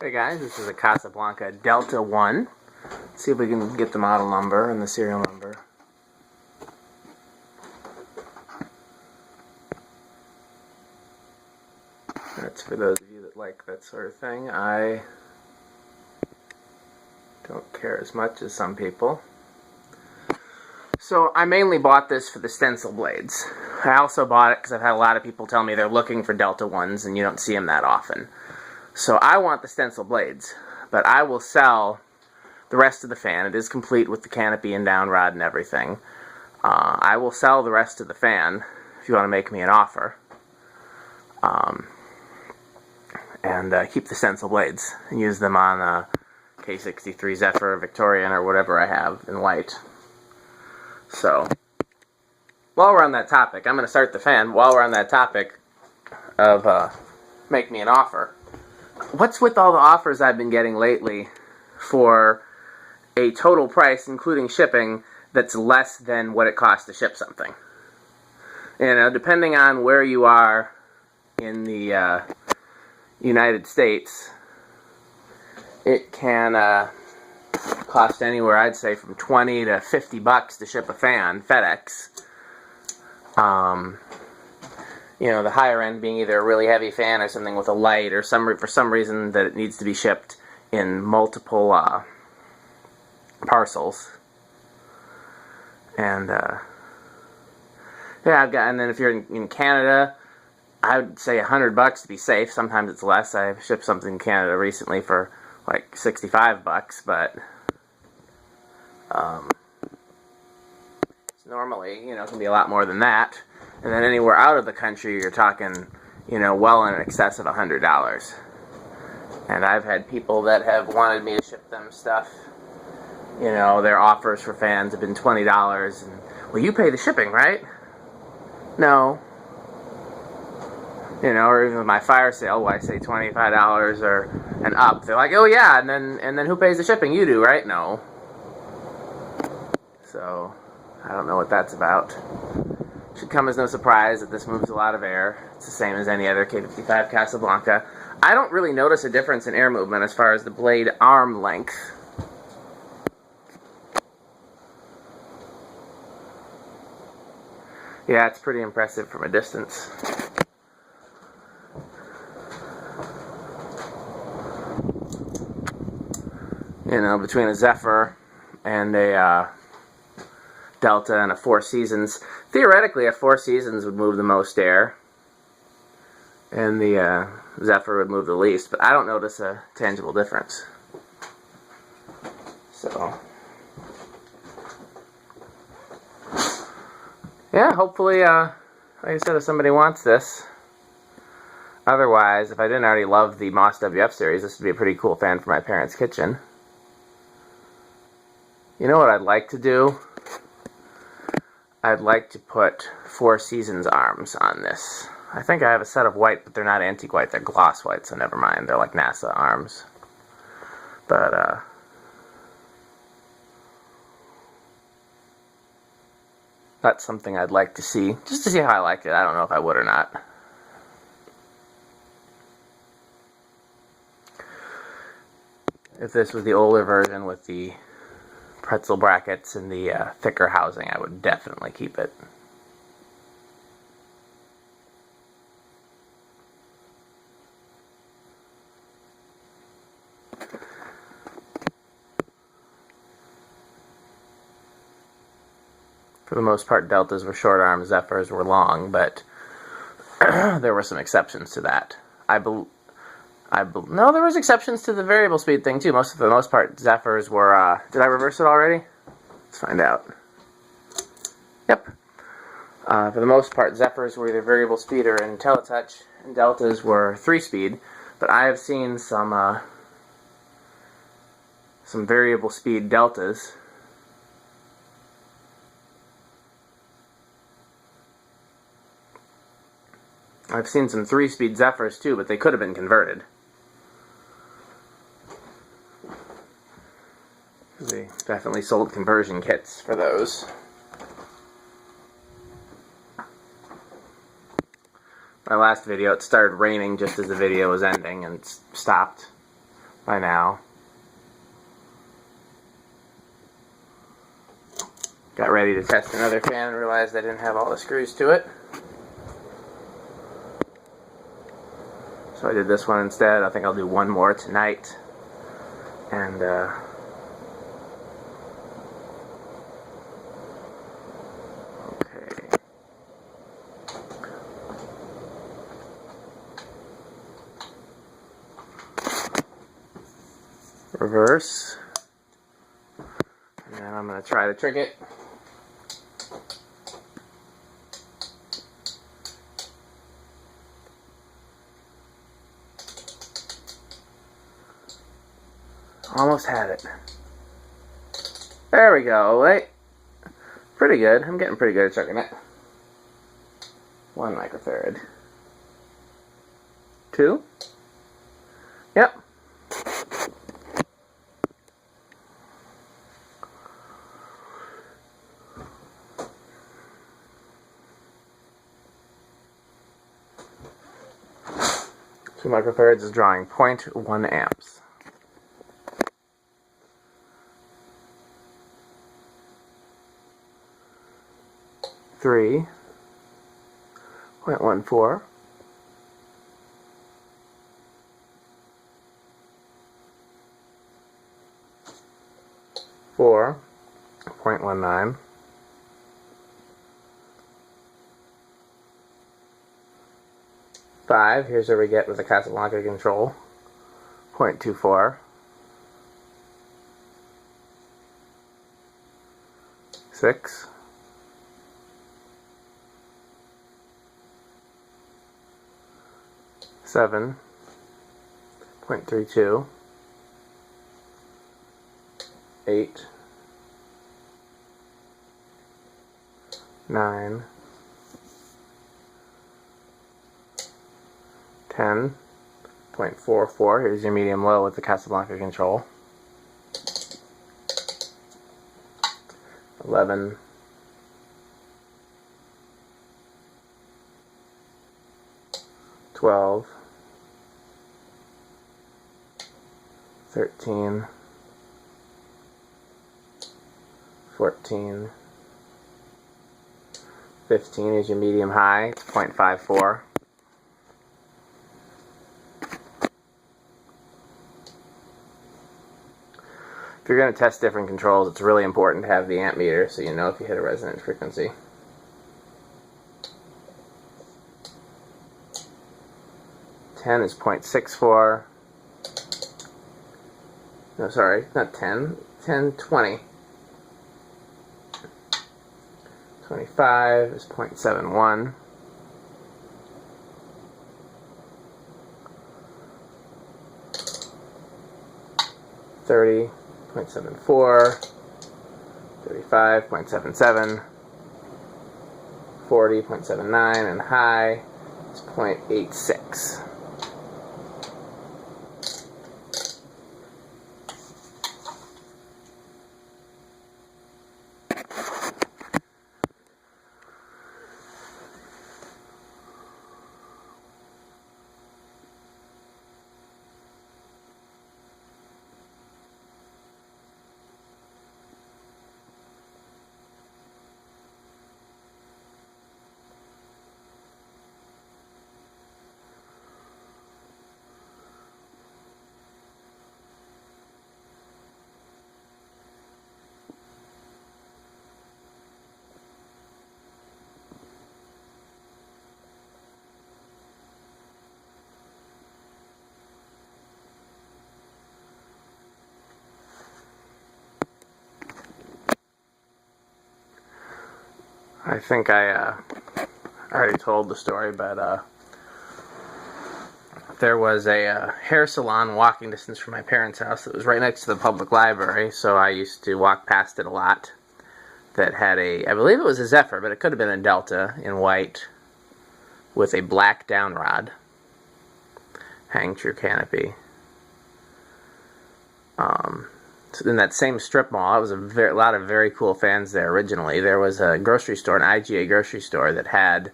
Hey guys, this is a Casablanca Delta 1. Let's see if we can get the model number and the serial number. That's for those of you that like that sort of thing. I don't care as much as some people. So I mainly bought this for the stencil blades. I also bought it because I've had a lot of people tell me they're looking for Delta 1s and you don't see them that often. So I want the stencil blades, but I will sell the rest of the fan. It is complete with the canopy and down rod and everything. I will sell the rest of the fan if you want to make me an offer. And keep the stencil blades and use them on a K63 Zephyr, Victorian, or whatever I have in white. So, while we're on that topic, I'm going to start the fan. While we're on that topic of make me an offer. What's with all the offers I've been getting lately for a total price, including shipping, that's less than what it costs to ship something? You know, depending on where you are in the United States, it can cost anywhere, I'd say, from 20 to 50 bucks to ship a fan, FedEx. You know, the higher end being either a really heavy fan or something with a light, or for some reason that it needs to be shipped in multiple parcels. And yeah, and then if you're in Canada, I would say $100 to be safe. Sometimes it's less. I shipped something in Canada recently for like 65 bucks, but normally, you know, it can be a lot more than that. And then anywhere out of the country, you're talking, you know, well in excess of $100. And I've had people that have wanted me to ship them stuff. You know, their offers for fans have been $20. And, well, you pay the shipping, right? No. You know, or even with my fire sale, where I say $25 or and up, they're like, oh yeah, and then who pays the shipping? You do, right? No. So, I don't know what that's about. Should come as no surprise that this moves a lot of air. It's the same as any other K55 Casablanca. I don't really notice a difference in air movement as far as the blade arm length. Yeah, it's pretty impressive from a distance. You know, between a Zephyr and a Delta and a Four Seasons, theoretically a Four Seasons would move the most air, and the Zephyr would move the least, but I don't notice a tangible difference. So, yeah, hopefully, like I said, if somebody wants this. Otherwise, if I didn't already love the Moss WF series, this would be a pretty cool fan for my parents' kitchen. You know what I'd like to do? I'd like to put Four Seasons arms on this. I think I have a set of white, but they're not antique white. They're gloss white, so never mind. They're like NASA arms. But, that's something I'd like to see. Just to see how I like it. I don't know if I would or not. If this was the older version with the pretzel brackets and the thicker housing, I would definitely keep it. For the most part, Deltas were short arms, Zephyrs were long, but there were some exceptions to that. No, there was exceptions to the variable speed thing too. For the most part, Zephyrs were. Did I reverse it already? Let's find out. Yep. For the most part, Zephyrs were either variable speed or IntelliTouch, and Deltas were 3-speed. But I have seen some variable speed Deltas. I've seen some 3-speed Zephyrs too, but they could have been converted. They definitely sold conversion kits for those. My last video, it started raining just as the video was ending and stopped. by now. Got ready to test another fan and realized I didn't have all the screws to it. So I did this one instead. I think I'll do one more tonight. And okay. Reverse. And then I'm going to try to trick it. Almost had it. There we go. Wait. Pretty good. I'm getting pretty good at checking it. 1 microfarad. 2. Yep. Two microfarads is drawing 0.1 amps. 3.14. 4.19. 5, here's where we get with the Casablanca control. 0.24. 6. 7.32. 8. 9. 10.44. Here's your medium low with the Casablanca control. 11. 12. 13. 14. 15 is your medium high. It's 0.54. If you're going to test different controls, it's really important to have the amp meter so you know if you hit a resonant frequency. Ten is 0.64. No, sorry, not 10. 10, 20. 25 is 0.71. 30. 0.74, 35, 0.77, 40, 0.79, and high is 0.86. I think I already told the story, but there was a hair salon walking distance from my parents' house that was right next to the public library, so I used to walk past it a lot. That had a, I believe it was a Zephyr, but it could have been a Delta in white with a black down rod, hang true canopy. So in that same strip mall, it was a lot of very cool fans there originally. There was a grocery store, an IGA grocery store, that had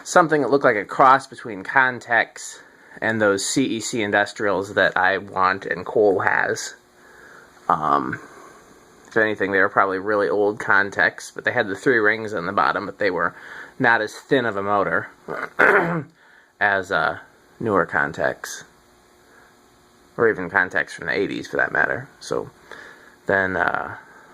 something that looked like a cross between Contex and those CEC industrials that I want and Cole has. If anything, they were probably really old Contex, but they had the 3 rings on the bottom, but they were not as thin of a motor as newer Contex, or even Contex from the 80s for that matter. So then,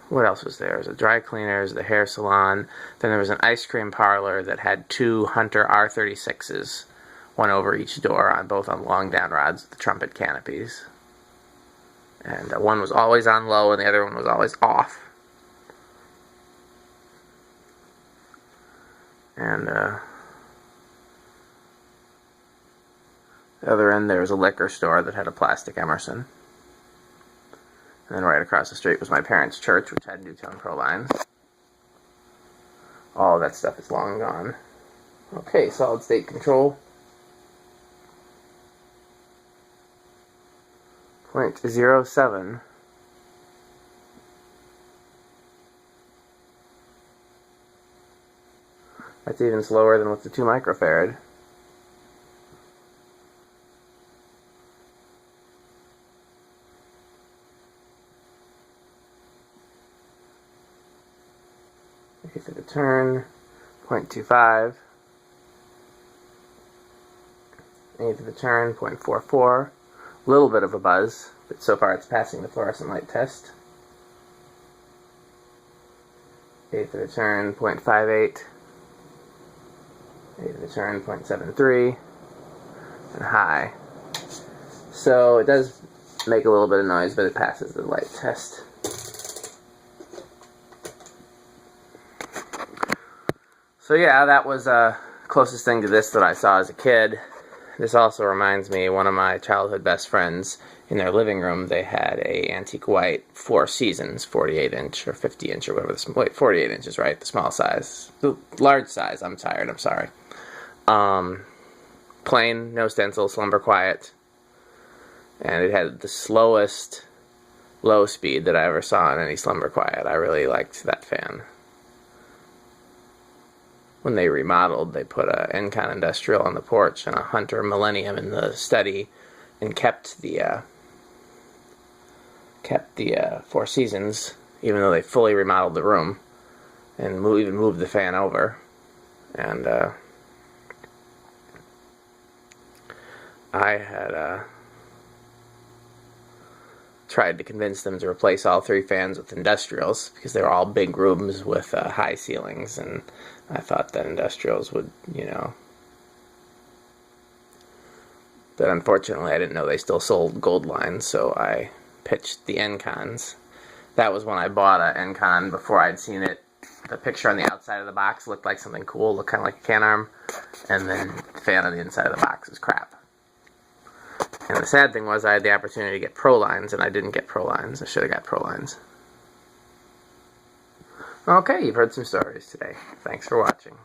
what else was there? There was a dry cleaners, the hair salon, then there was an ice cream parlor that had 2 Hunter R36s, one over each door, both on long down rods with the trumpet canopies. And one was always on low and the other one was always off. And the other end there was a liquor store that had a plastic Emerson. And then right across the street was my parents' church, which had Newtone Pro lines. All of that stuff is long gone. Okay, solid state control. 0.07. That's even slower than with the 2 microfarad. Okay, for the turn, 0.25. Eighth of the turn, 0.44. A little bit of a buzz, but so far it's passing the fluorescent light test. Eighth of the turn, 0.58. Eighth of the turn, 0.73. And high. So it does make a little bit of noise, but it passes the light test. So yeah, that was closest thing to this that I saw as a kid. This also reminds me, one of my childhood best friends, in their living room, they had a antique white 4 Seasons, 48 inch or 50 inch or whatever. Wait, 48 inches, right? The small size. The large size, I'm tired, I'm sorry. Plain, no stencil, slumber quiet. And it had the slowest low speed that I ever saw in any slumber quiet. I really liked that fan. When they remodeled, they put a Encon Industrial on the porch and a Hunter Millennium in the study, and kept the 4 Seasons, even though they fully remodeled the room, and even moved the fan over. And I had tried to convince them to replace all 3 fans with industrials, because they were all big rooms with high ceilings, and I thought that industrials would, you know. But unfortunately, I didn't know they still sold gold lines, so I pitched the Encons. That was when I bought an Encon before I'd seen it. The picture on the outside of the box looked like something cool, looked kind of like a can arm, and then the fan on the inside of the box is crap. And the sad thing was I had the opportunity to get Pro lines, and I didn't get Pro lines. I should have got Pro lines. Okay, you've heard some stories today. Thanks for watching.